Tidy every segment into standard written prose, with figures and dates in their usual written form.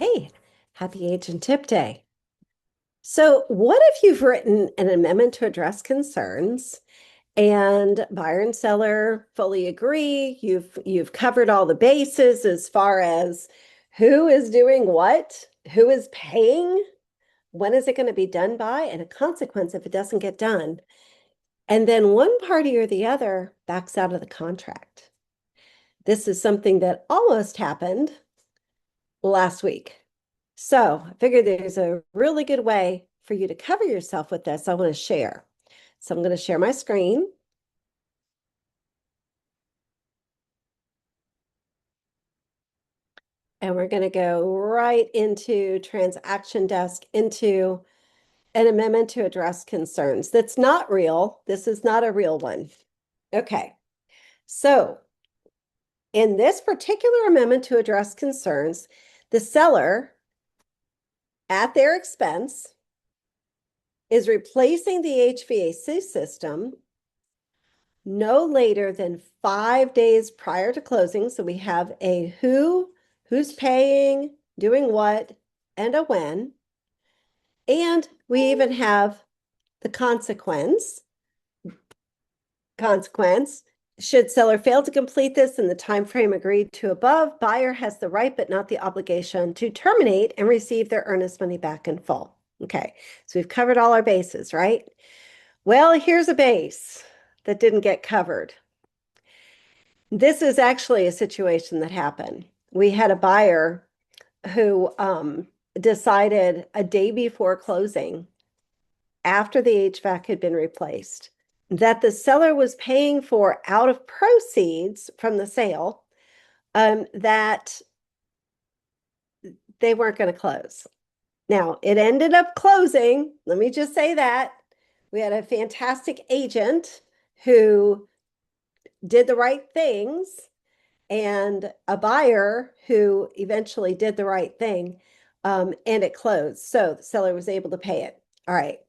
Hey, happy Agent Tip Day. So, what if you've written an amendment to address concerns and buyer and seller fully agree? You've covered all the bases as far as who is doing what, who is paying, when is it going to be done by, and a consequence if it doesn't get done. And then one party or the other backs out of the contract. This is something that almost happened last week. So I figured there's a really good way for you to cover yourself with this. I want to share. So I'm going to share my screen. And we're going to go right into transaction desk into an amendment to address concerns. That's not real. This is not a real one. Okay. So in this particular amendment to address concerns, the seller at their expense is replacing the HVAC system no later than 5 days prior to closing. So we have a who, who's paying, doing what, and a when. And we even have the consequence. Should seller fail to complete this in the time frame agreed to above, buyer has the right but not the obligation to terminate and receive their earnest money back in full. Okay, so we've covered all our bases, right? Well, here's a base that didn't get covered. This is actually a situation that happened. We had a buyer who decided a day before closing, after the HVAC had been replaced, that the seller was paying for out of proceeds from the sale, that they weren't going to close. Now, it ended up closing. Let me just say that. We had a fantastic agent who did the right things and a buyer who eventually did the right thing, and it closed. So the seller was able to pay it. All right.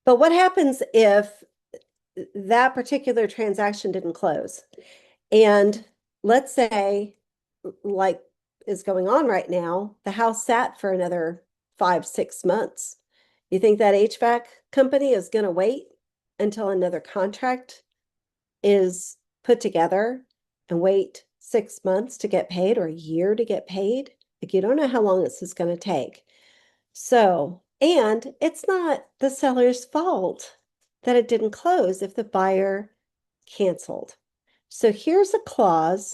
But what happens if that particular transaction didn't close? And let's say, like is going on right now, the house sat for another 5, 6 months. You think that HVAC company is going to wait until another contract is put together and wait 6 months to get paid or a year to get paid? Like, you don't know how long this is going to take. So, and it's not the seller's fault that it didn't close if the buyer canceled. So here's a clause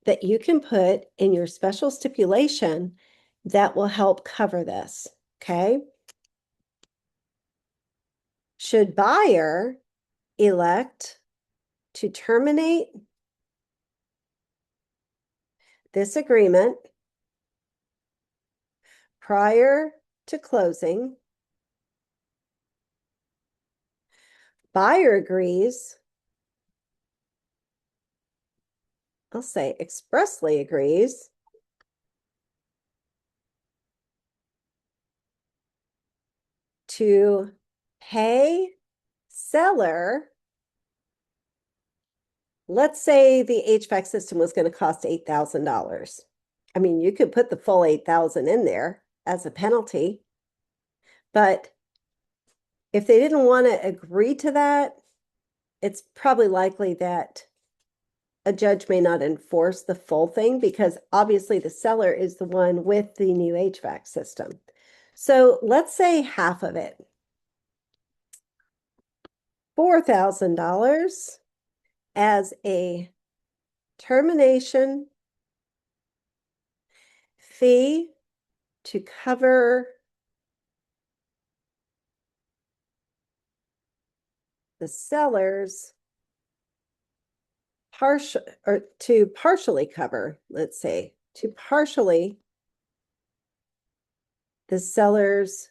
that you can put in your special stipulation that will help cover this. Okay. Should buyer elect to terminate this agreement prior to closing, buyer agrees, I'll say expressly agrees, to pay seller. Let's say the HVAC system was going to cost $8,000. I mean, you could put the full 8,000 in there as a penalty, but if they didn't want to agree to that, it's probably likely that a judge may not enforce the full thing because obviously the seller is the one with the new HVAC system. So let's say half of it, $4,000 as a termination fee to cover the seller's partial, or to partially cover, let's say, to partially the seller's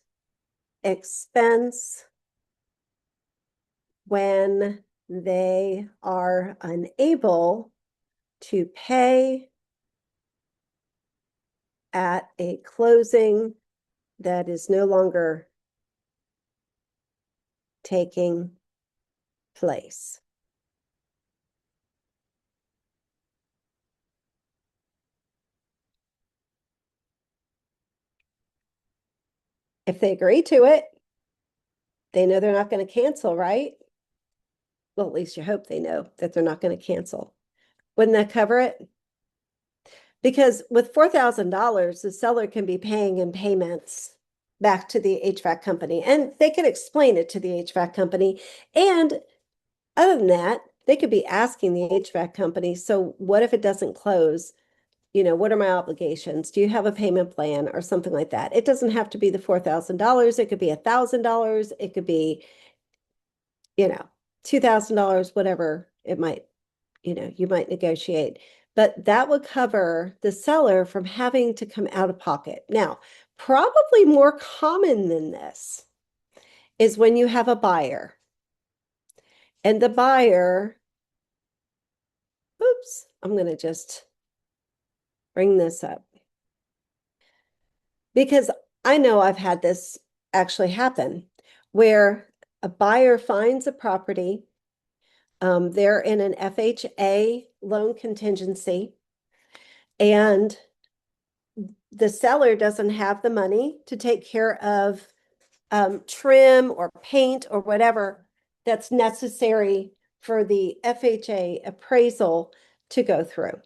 expense when they are unable to pay at a closing that is no longer taking place. If they agree to it, they know they're not going to cancel, right? Well, at least you hope they know that they're not going to cancel. Wouldn't that cover it? Because with $4,000, the seller can be paying in payments back to the HVAC company, and they can explain it to the HVAC company. And other than that, they could be asking the HVAC company, so what if it doesn't close? You know, what are my obligations? Do you have a payment plan or something like that? It doesn't have to be the $4,000. It could be $1,000. It could be, you know, $2,000, whatever it might, you might negotiate. But that would cover the seller from having to come out of pocket. Now, probably more common than this is when you have a buyer and the buyer, oops, I'm going to just bring this up because I know I've had this actually happen where a buyer finds a property, they're in an FHA loan contingency, and the seller doesn't have the money to take care of trim or paint or whatever that's necessary for the FHA appraisal to go through.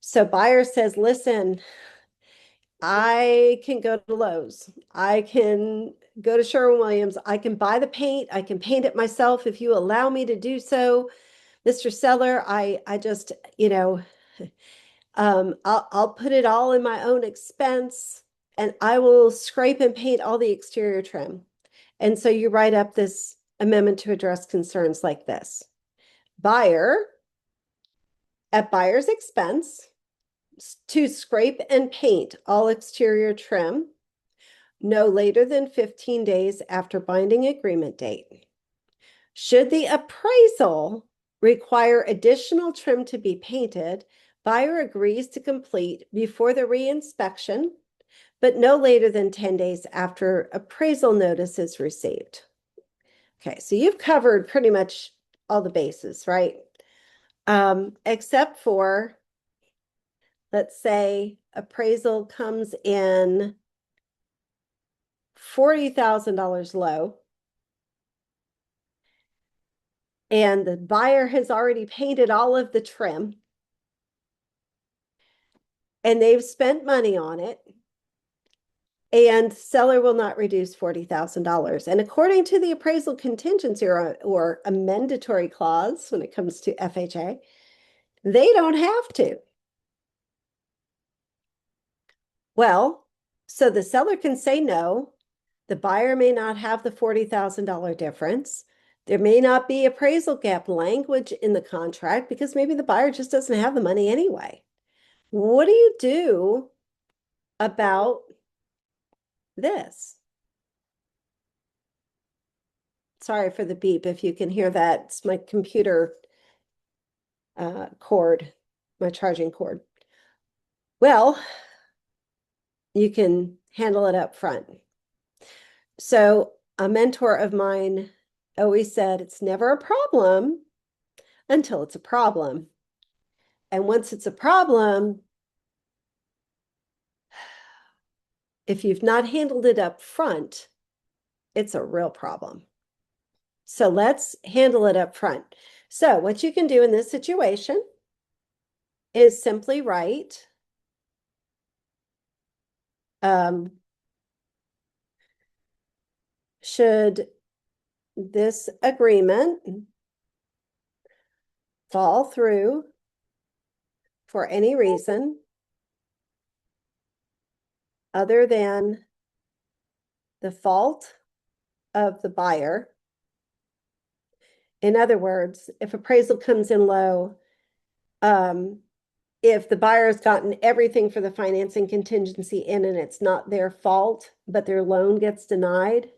So buyer says, listen, I can go to Lowe's. I can go to Sherwin-Williams. I can buy the paint. I can paint it myself if you allow me to do so. Mr. Seller, I just, I'll put it all in my own expense and I will scrape and paint all the exterior trim. And so you write up this amendment to address concerns like this. Buyer, at buyer's expense, to scrape and paint all exterior trim no later than 15 days after binding agreement date. Should the appraisal require additional trim to be painted, buyer agrees to complete before the reinspection, but no later than 10 days after appraisal notice is received. Okay, so you've covered pretty much all the bases, right? Except for, let's say, appraisal comes in $40,000 low, and the buyer has already painted all of the trim, and they've spent money on it, and seller will not reduce $40,000. And according to the appraisal contingency or a mandatory clause when it comes to FHA, they don't have to. Well, so the seller can say no. The buyer may not have the $40,000 difference. There may not be appraisal gap language in the contract because maybe the buyer just doesn't have the money anyway. What do you do about this? Sorry for the beep if you can hear that. It's my computer cord, my charging cord. Well, you can handle it up front. So a mentor of mine always said, it's never a problem until it's a problem. And once it's a problem, if you've not handled it up front, it's a real problem. So let's handle it up front. So what you can do in this situation is simply write should this agreement fall through for any reason other than the fault of the buyer. In other words, if appraisal comes in low, if the buyer's gotten everything for the financing contingency in and it's not their fault, but their loan gets denied,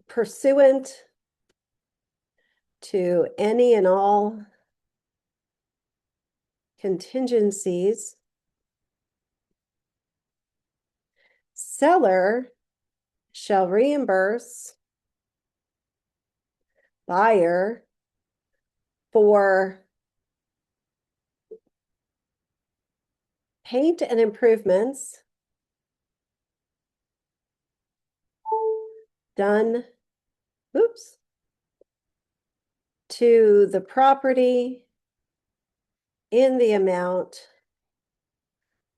pursuant to any and all contingencies, seller shall reimburse buyer for paint and improvements done, oops, to the property in the amount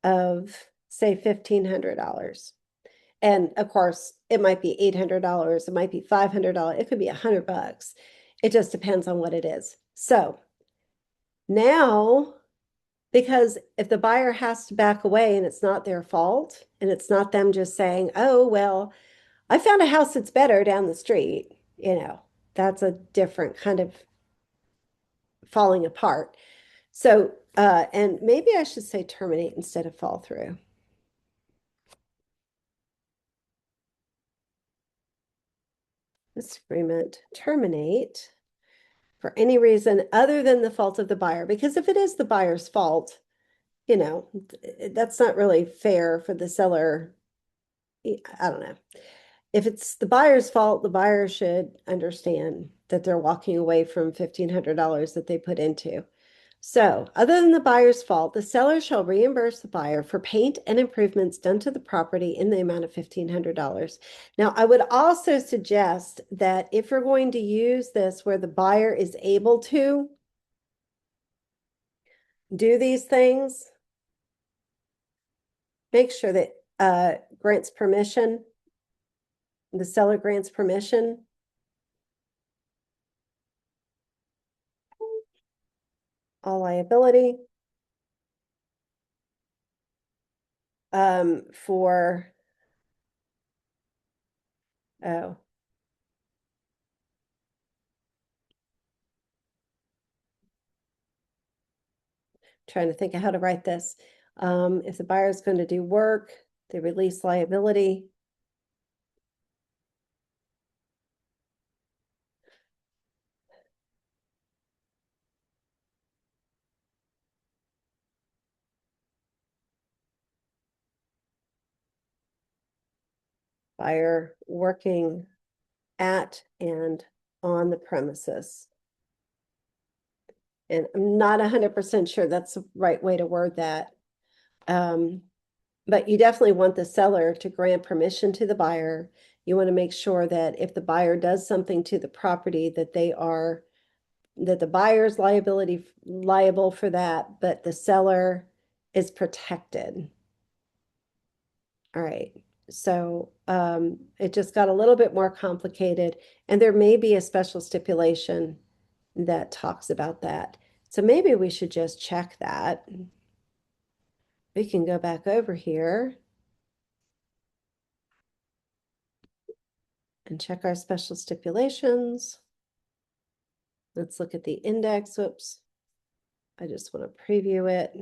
of, say, $1,500. And of course, it might be $800, it might be $500, it could be $100. It just depends on what it is. So now, because if the buyer has to back away and it's not their fault, and it's not them just saying, oh, well, I found a house that's better down the street, that's a different kind of falling apart. So, and maybe I should say terminate instead of fall through. This agreement terminate for any reason other than the fault of the buyer. Because if it is the buyer's fault, that's not really fair for the seller. I don't know. If it's the buyer's fault, the buyer should understand that they're walking away from $1,500 that they put into. So, other than the buyer's fault, the seller shall reimburse the buyer for paint and improvements done to the property in the amount of $1,500. Now, I would also suggest that if you're going to use this where the buyer is able to do these things, make sure that grants permission, the seller grants permission. All liability for, oh, trying to think of how to write this. If the buyer is going to do work, they release liability. Buyer working at and on the premises. And I'm not 100% sure that's the right way to word that. But you definitely want the seller to grant permission to the buyer. You want to make sure that if the buyer does something to the property, that the buyer's liable for that, but the seller is protected. All right. So it just got a little bit more complicated, and there may be a special stipulation that talks about that. So maybe we should just check that. We can go back over here and check our special stipulations. Let's look at the index. Whoops. I just want to preview it.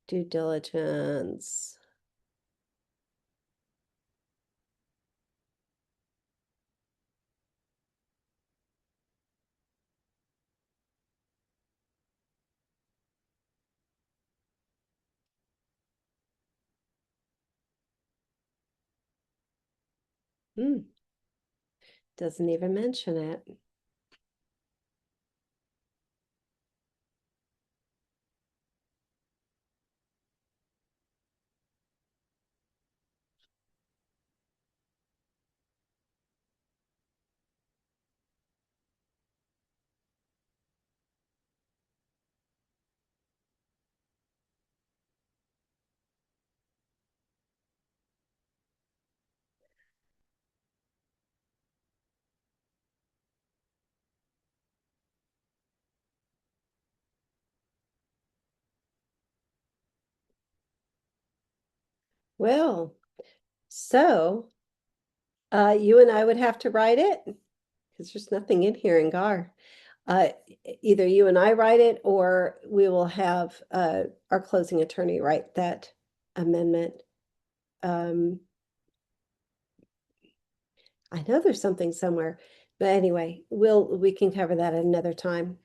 Due diligence. Doesn't even mention it. Well, so you and I would have to write it because there's nothing in here in GAR. Either you and I write it, or we will have our closing attorney write that amendment. I know there's something somewhere, but anyway, we can cover that at another time.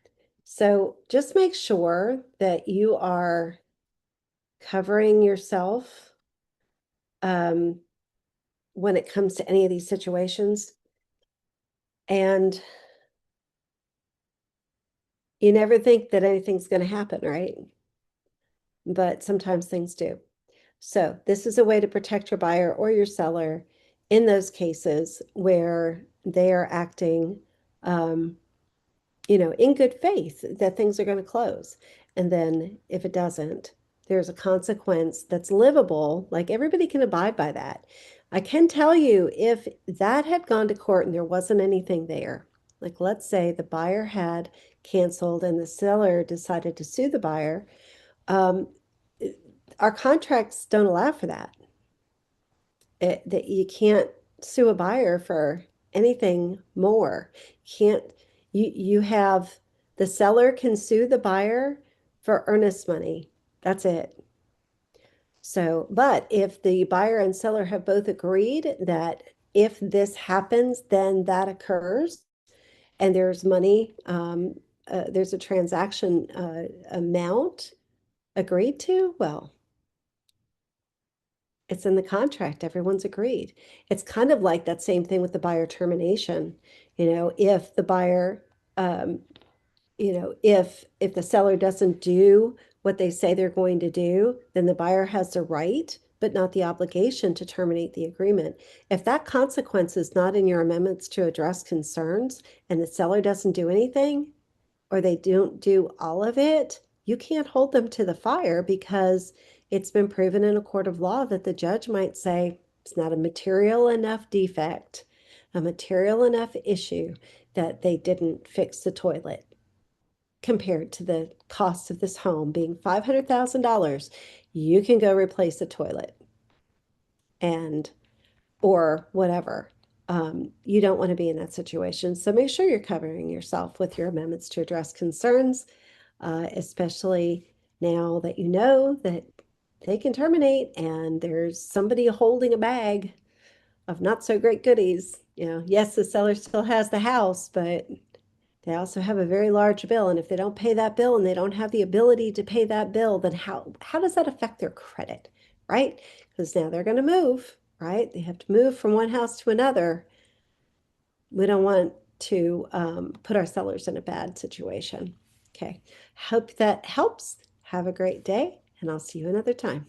So just make sure that you are covering yourself when it comes to any of these situations. And you never think that anything's going to happen, right? but sometimes things do. So this is a way to protect your buyer or your seller in those cases where they are acting, um, in good faith that things are going to close. And then if it doesn't, there's a consequence that's livable. Like everybody can abide by that. I can tell you if that had gone to court and there wasn't anything there, like let's say the buyer had canceled and the seller decided to sue the buyer, um, our contracts don't allow for that. That you can't sue a buyer for anything more. Can't you have the seller can sue the buyer for earnest money. That's it. So, but if the buyer and seller have both agreed that if this happens, then that occurs, and there's money, there's a transaction amount agreed to, well, it's in the contract. Everyone's agreed. It's kind of like that same thing with the buyer termination. If the buyer, um, if the seller doesn't do what they say they're going to do, then the buyer has the right, but not the obligation to terminate the agreement. If that consequence is not in your amendments to address concerns and the seller doesn't do anything, or they don't do all of it, you can't hold them to the fire because it's been proven in a court of law that the judge might say it's not a material enough defect, a material enough issue that they didn't fix the toilet compared to the cost of this home being $500,000. You can go replace the toilet and or whatever. You don't want to be in that situation. So make sure you're covering yourself with your amendments to address concerns, especially now that you know that they can terminate and there's somebody holding a bag of not so great goodies. Yes, the seller still has the house, but they also have a very large bill. And if they don't pay that bill and they don't have the ability to pay that bill, then how does that affect their credit, right? Because now they're going to move, right? They have to move from one house to another. We don't want to put our sellers in a bad situation. Okay. Hope that helps. Have a great day, and I'll see you another time.